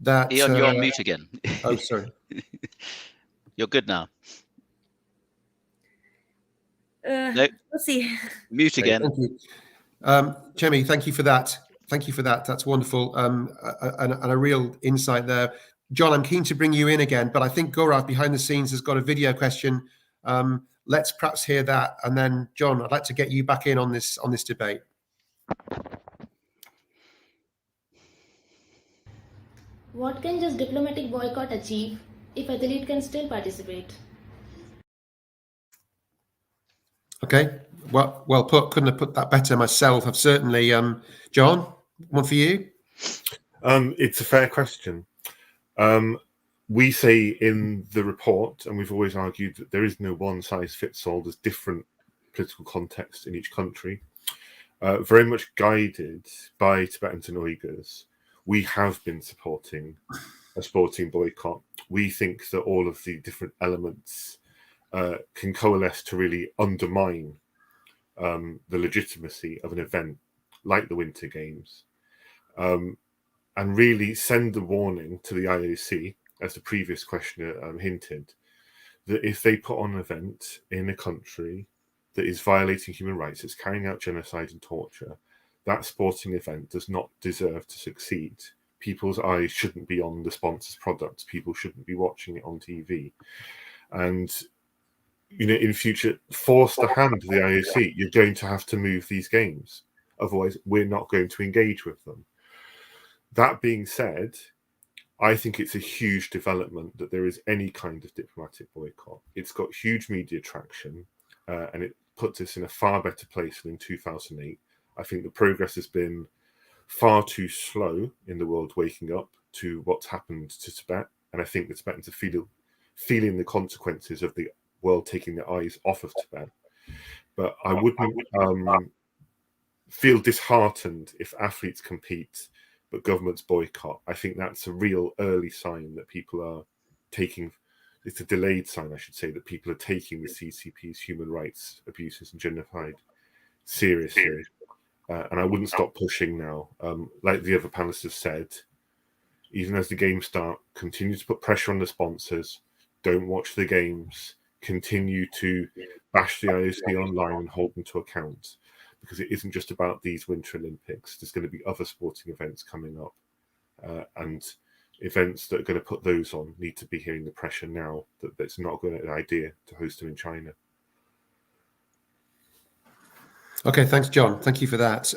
Ian, you're on mute again. Oh, sorry. You're good now. Nope. Let's see. Mute again. Thank you. Chemi, thank you for that. That's wonderful. And a real insight there. John, I'm keen to bring you in again, but I think Gaurav behind the scenes has got a video question. Let's perhaps hear that. And then, John, I'd like to get you back in on this debate. What can just diplomatic boycott achieve if athlete can still participate? Okay, well put. Couldn't have put that better myself. I've certainly, John, one for you. It's a fair question. We say in the report, and we've always argued that there is no one size fits all. There's different political contexts in each country. Very much guided by Tibetans and Uyghurs, we have been supporting a sporting boycott. We think that all of the different elements can coalesce to really undermine the legitimacy of an event like the Winter Games, and really send the warning to the IOC, as the previous questioner hinted, that if they put on an event in a country that is violating human rights, it's carrying out genocide and torture, that sporting event does not deserve to succeed. People's eyes shouldn't be on the sponsor's products. People shouldn't be watching it on TV. And, in future, force the hand of the IOC. You're going to have to move these games. Otherwise, we're not going to engage with them. That being said, I think it's a huge development that there is any kind of diplomatic boycott. It's got huge media traction, and it puts us in a far better place than in 2008. I think the progress has been far too slow in the world waking up to what's happened to Tibet, and I think the Tibetans are feeling the consequences of the world taking their eyes off of Tibet. But I wouldn't feel disheartened if athletes compete but governments boycott. I think that's a real early sign that people are taking, it's a delayed sign, I should say, that people are taking the CCP's human rights abuses and genocide seriously. And I wouldn't stop pushing now. Like the other panelists have said, even as the games start, continue to put pressure on the sponsors, don't watch the games, continue to bash the IOC online and hold them to account. Because it isn't just about these Winter Olympics. There's going to be other sporting events coming up. And events that are going to put those on need to be hearing the pressure now that it's not a good idea to host them in China. Okay, thanks, John. Thank you for that.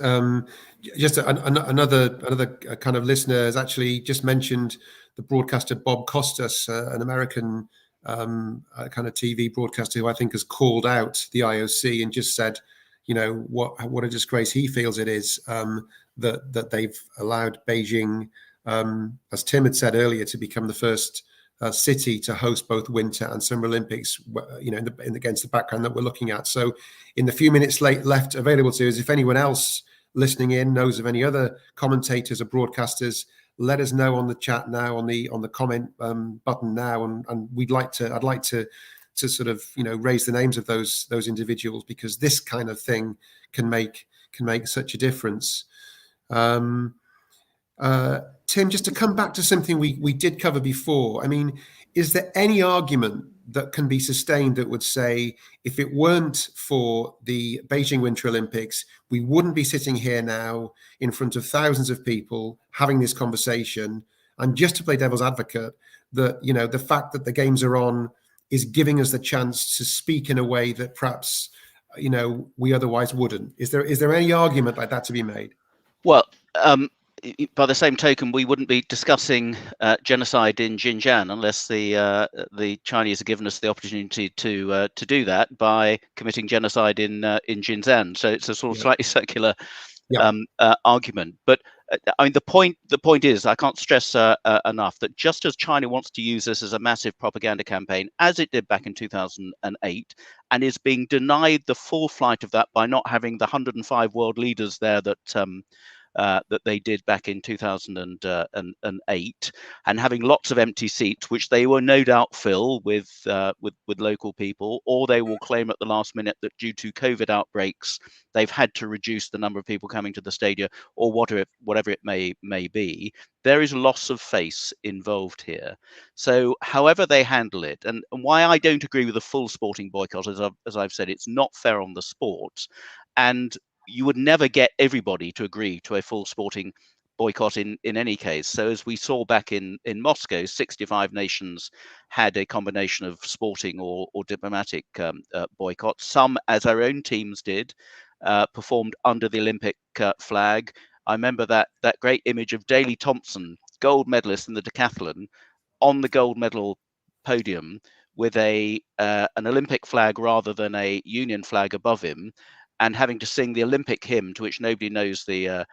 Just another kind of listener has actually just mentioned the broadcaster Bob Costas, an American kind of TV broadcaster who I think has called out the IOC and just said, what a disgrace he feels it is that they've allowed Beijing, as Tim had said earlier, to become the first city to host both Winter and Summer Olympics, against the background that we're looking at. So in the few minutes left available to us, if anyone else listening in knows of any other commentators or broadcasters, let us know on the chat now, on the comment button now, and I'd like to sort of raise the names of those individuals, because this kind of thing can make such a difference. Tim, just to come back to something we did cover before, I mean, is there any argument that can be sustained that would say if it weren't for the Beijing Winter Olympics, we wouldn't be sitting here now in front of thousands of people having this conversation? And just to play devil's advocate, that the fact that the games are on is giving us the chance to speak in a way that perhaps we otherwise wouldn't. Is there any argument like that to be made? Well, by the same token, we wouldn't be discussing genocide in Xinjiang unless the Chinese have given us the opportunity to do that by committing genocide in Xinjiang. So it's a sort of slightly circular argument. But I mean, the point is, I can't stress enough that just as China wants to use this as a massive propaganda campaign, as it did back in 2008, and is being denied the full flight of that by not having the 105 world leaders there that they did back in 2008, and having lots of empty seats, which they will no doubt fill with local people, or they will claim at the last minute that due to COVID outbreaks, they've had to reduce the number of people coming to the stadium, or whatever it may be. There is loss of face involved here. So however they handle it, and why I don't agree with a full sporting boycott, as I've said, it's not fair on the sport, and you would never get everybody to agree to a full sporting boycott in any case. So as we saw back in Moscow, 65 nations had a combination of sporting or diplomatic boycotts. Some, as our own teams did, performed under the Olympic flag. I remember that great image of Daley Thompson gold medalist in the decathlon on the gold medal podium with an Olympic flag rather than a Union flag above him, and having to sing the Olympic hymn to which nobody knows the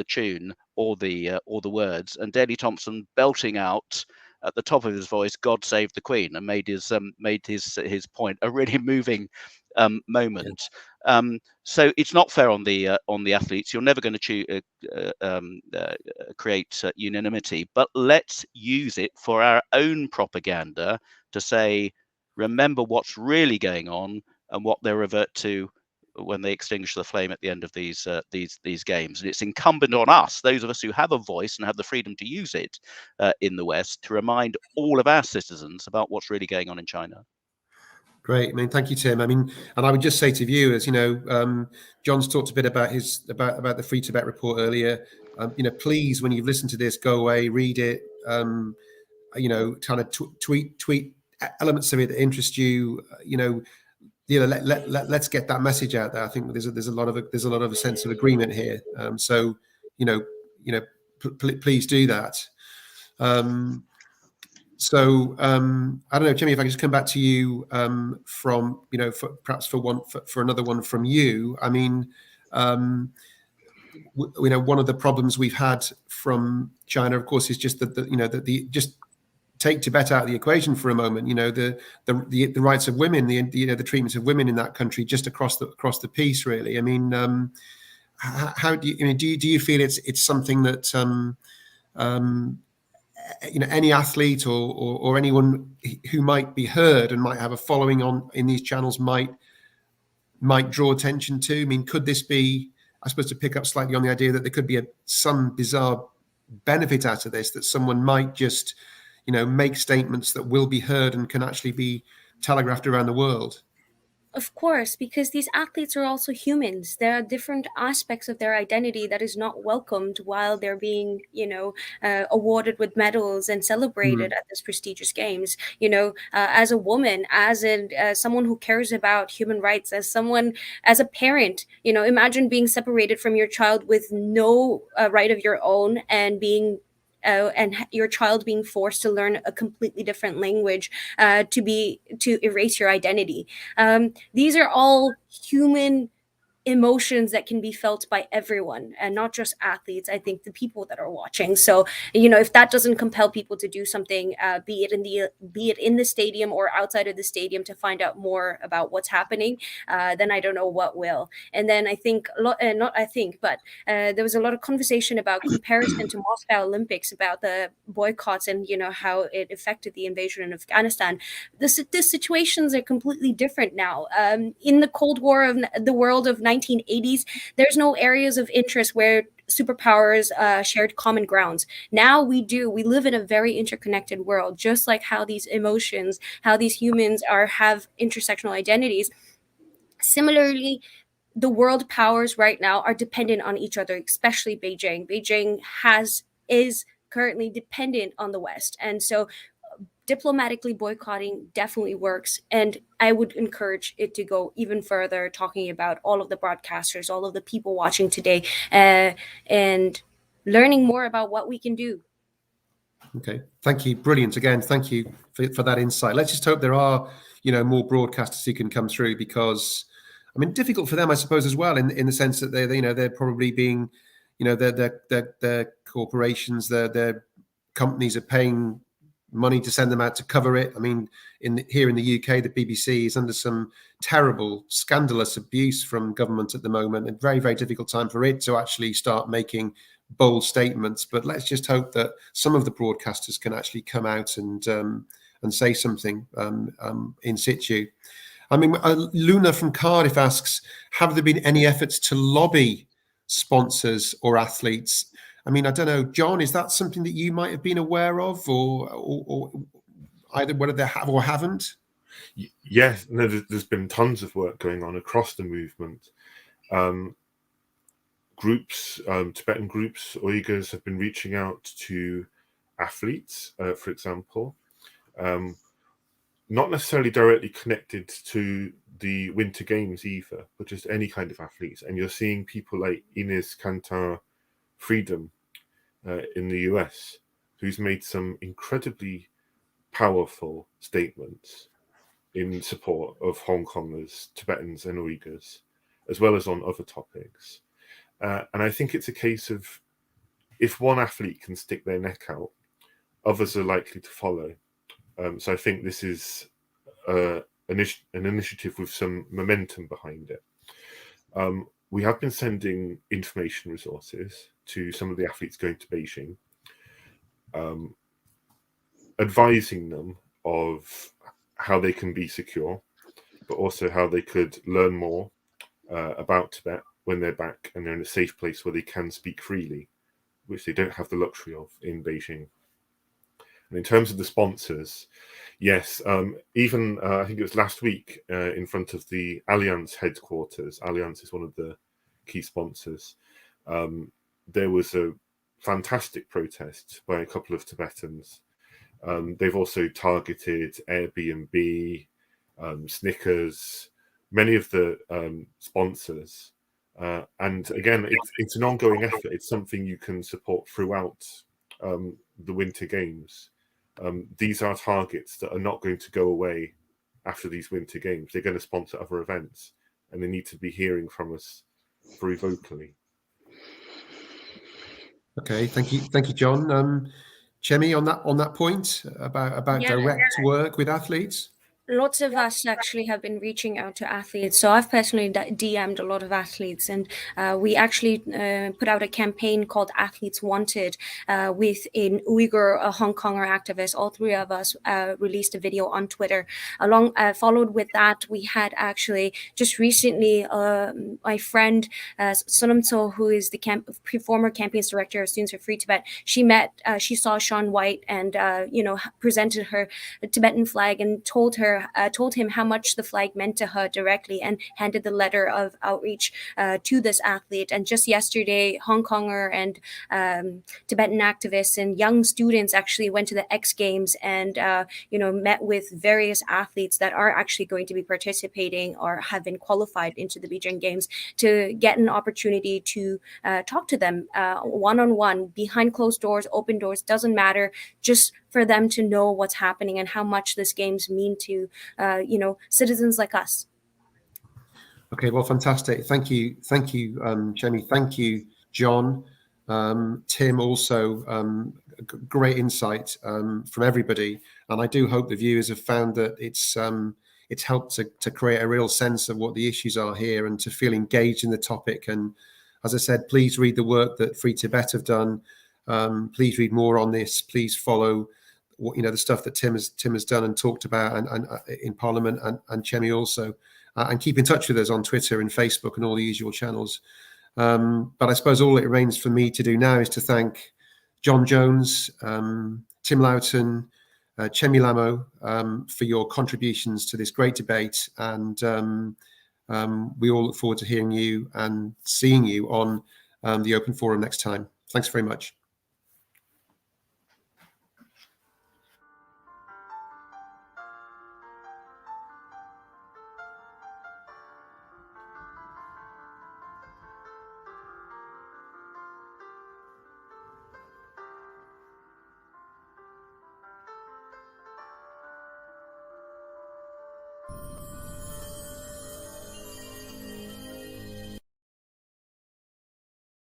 tune or the words, and Daley Thompson belting out at the top of his voice, "God save the Queen," and made his point. A really moving moment. Yeah. So it's not fair on the athletes. You're never going to create unanimity, but let's use it for our own propaganda to say, remember what's really going on and what they revert to when they extinguish the flame at the end of these games. And it's incumbent on us, those of us who have a voice and have the freedom to use it in the West, to remind all of our citizens about what's really going on in China. Great. I mean, thank you, Tim. I mean, and I would just say to viewers, John's talked a bit about about the Free Tibet report earlier. Please, when you've listened to this, go away, read it. Kind of tweet elements of it that interest you. Let's get that message out there. I think there's a lot of a sense of agreement here. Please do that. So I don't know, Chemi, if I can just come back to you from for another one from you. I mean, one of the problems we've had from China, of course, is just that just take Tibet out of the equation for a moment. The rights of women, the treatment of women in that country, just across the piece, really. I mean, how do you do you feel it's something that any athlete or anyone who might be heard and might have a following in these channels might draw attention to? I mean, could this be, I suppose, to pick up slightly on the idea that there could be some bizarre benefit out of this, that someone might just make statements that will be heard and can actually be telegraphed around the world? Of course, because these athletes are also humans. There are different aspects of their identity that is not welcomed while they're being, awarded with medals and celebrated at this prestigious games. As a woman, as someone who cares about human rights, as a parent, imagine being separated from your child with no right of your own and being and your child being forced to learn a completely different language to erase your identity. These are all human emotions that can be felt by everyone, and not just athletes. I think the people that are watching. So, if that doesn't compel people to do something, be it in the stadium or outside of the stadium, to find out more about what's happening, then I don't know what will. And then I think, there was a lot of conversation about comparison to Moscow Olympics, about the boycotts and how it affected the invasion of Afghanistan. The situations are completely different now. In the Cold War of the world of 1980s, there's no areas of interest where superpowers shared common grounds. Now we live in a very interconnected world, just like how these emotions, how these humans have intersectional identities. Similarly, the world powers right now are dependent on each other, especially Beijing. Beijing is currently dependent on the West. And so diplomatically boycotting definitely works, and I would encourage it to go even further, talking about all of the broadcasters, all of the people watching today, and learning more about what we can do. Okay, thank you. Brilliant. Again, thank you for that insight. Let's just hope there are more broadcasters who can come through, because I mean, difficult for them, I suppose, as well, in the sense that they're probably being their corporations, their companies are paying money to send them out to cover it. I mean, here in the UK, the BBC is under some terrible, scandalous abuse from government at the moment. A very, very difficult time for it to actually start making bold statements. But let's just hope that some of the broadcasters can actually come out and say something in situ. I mean, Luna from Cardiff asks, have there been any efforts to lobby sponsors or athletes? I mean, I don't know, John, is that something that you might have been aware of, or either whether they have or haven't? Yes, no, there's been tons of work going on across the movement. Groups, Tibetan groups, Uyghurs have been reaching out to athletes, for example, not necessarily directly connected to the Winter Games either, but just any kind of athletes. And you're seeing people like Ines Kantar Freedom in the US who's made some incredibly powerful statements in support of Hong Kongers, Tibetans and Uyghurs, as well as on other topics. And I think it's a case of, if one athlete can stick their neck out, others are likely to follow. So I think this is an initiative with some momentum behind it. We have been sending information resources to some of the athletes going to Beijing, advising them of how they can be secure, but also how they could learn more about Tibet when they're back and they're in a safe place where they can speak freely, which they don't have the luxury of in Beijing. And in terms of the sponsors, yes, even I think it was last week in front of the Allianz headquarters, Allianz is one of the key sponsors, there was a fantastic protest by a couple of Tibetans. They've also targeted Airbnb, Snickers, many of the sponsors. And again, it's an ongoing effort. It's something you can support throughout the Winter Games. These are targets that are not going to go away after these Winter Games. They're going to sponsor other events, and they need to be hearing from us very vocally. Okay, thank you, John. Chemi, on that point about direct work with athletes. Lots of us actually have been reaching out to athletes. So I've personally DM'd a lot of athletes, and we actually put out a campaign called Athletes Wanted with an Uyghur, a Hong Konger activist. All three of us released a video on Twitter. Followed with that, we had actually just recently my friend Sunam So, who is the former campaigns director of Students for Free Tibet. She saw Shaun White and presented her the Tibetan flag and told him how much the flag meant to her directly, and handed the letter of outreach to this athlete. And just yesterday, Hong Konger and Tibetan activists and young students actually went to the X Games and met with various athletes that are actually going to be participating or have been qualified into the Beijing Games, to get an opportunity to talk to them one-on-one, behind closed doors, open doors, doesn't matter, just for them to know what's happening and how much this games mean to citizens like us. Okay, well, fantastic. Thank you, Chemi. Thank you, John. Tim, also great insight from everybody, and I do hope the viewers have found that it's helped to create a real sense of what the issues are here and to feel engaged in the topic. And as I said, please read the work that Free Tibet have done. Please read more on this. Please follow the stuff that Tim has done and talked about and in Parliament, and Chemi also, and keep in touch with us on Twitter and Facebook and all the usual channels. But I suppose all it remains for me to do now is to thank John Jones, Tim Lowton, Chemi Lamo for your contributions to this great debate, and we all look forward to hearing you and seeing you on the Open Forum next time. Thanks very much.